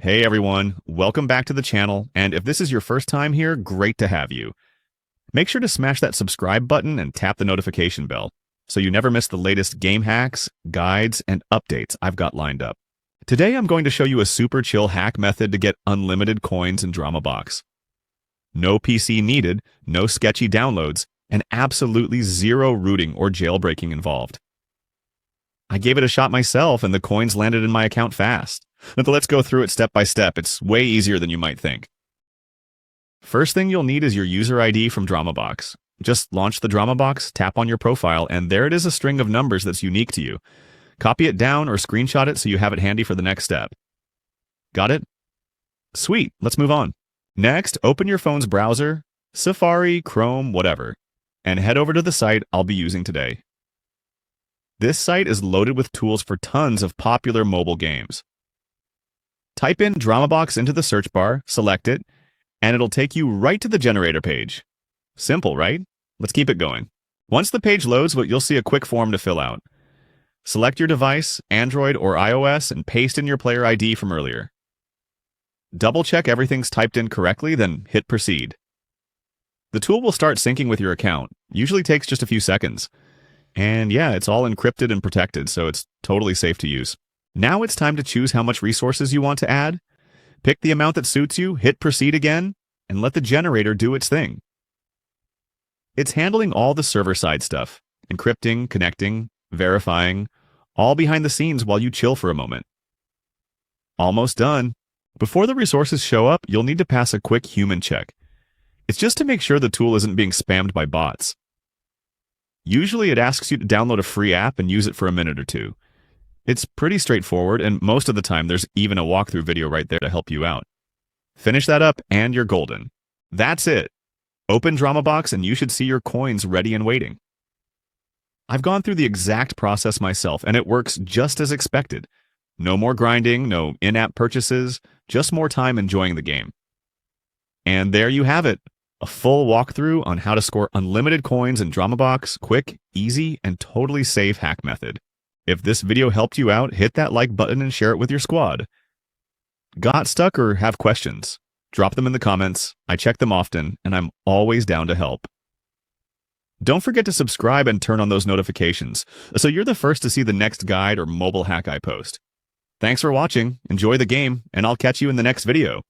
Hey everyone, welcome back to the channel, and if this is your first time here, great to have you. Make sure to smash that subscribe button and tap the notification bell, so you never miss the latest game hacks, guides, and updates I've got lined up. Today I'm going to show you a super chill hack method to get unlimited coins in DramaBox. No PC needed, no sketchy downloads, and absolutely zero rooting or jailbreaking involved. I gave it a shot myself and the coins landed in my account fast. But let's go through it step by step. It's way easier than you might think. First thing you'll need is your user ID from DramaBox. Just launch the DramaBox, tap on your profile, and there it is, a string of numbers that's unique to you. Copy it down or screenshot it so you have it handy for the next step. Got it? Sweet, let's move on. Next, open your phone's browser, Safari, Chrome, whatever, and head over to the site I'll be using today. This site is loaded with tools for tons of popular mobile games. Type in DramaBox into the search bar, select it, and it'll take you right to the generator page. Simple, right? Let's keep it going. Once the page loads, you'll see a quick form to fill out. Select your device, Android or iOS, and paste in your player ID from earlier. Double-check everything's typed in correctly, then hit proceed. The tool will start syncing with your account. Usually takes just a few seconds. And yeah, it's all encrypted and protected, so it's totally safe to use. Now it's time to choose how much resources you want to add. Pick the amount that suits you, hit proceed again, and let the generator do its thing. It's handling all the server-side stuff, encrypting, connecting, verifying, all behind the scenes while you chill for a moment. Almost done. Before the resources show up, you'll need to pass a quick human check. It's just to make sure the tool isn't being spammed by bots. Usually it asks you to download a free app and use it for a minute or two. It's pretty straightforward, and most of the time there's even a walkthrough video right there to help you out. Finish that up and you're golden. That's it. Open DramaBox and you should see your coins ready and waiting. I've gone through the exact process myself and it works just as expected. No more grinding, no in-app purchases, just more time enjoying the game. And there you have it. A full walkthrough on how to score unlimited coins in DramaBox, quick, easy, and totally safe hack method. If this video helped you out, hit that like button and share it with your squad. Got stuck or have questions? Drop them in the comments. I check them often, and I'm always down to help. Don't forget to subscribe and turn on those notifications, so you're the first to see the next guide or mobile hack I post. Thanks for watching, enjoy the game, and I'll catch you in the next video.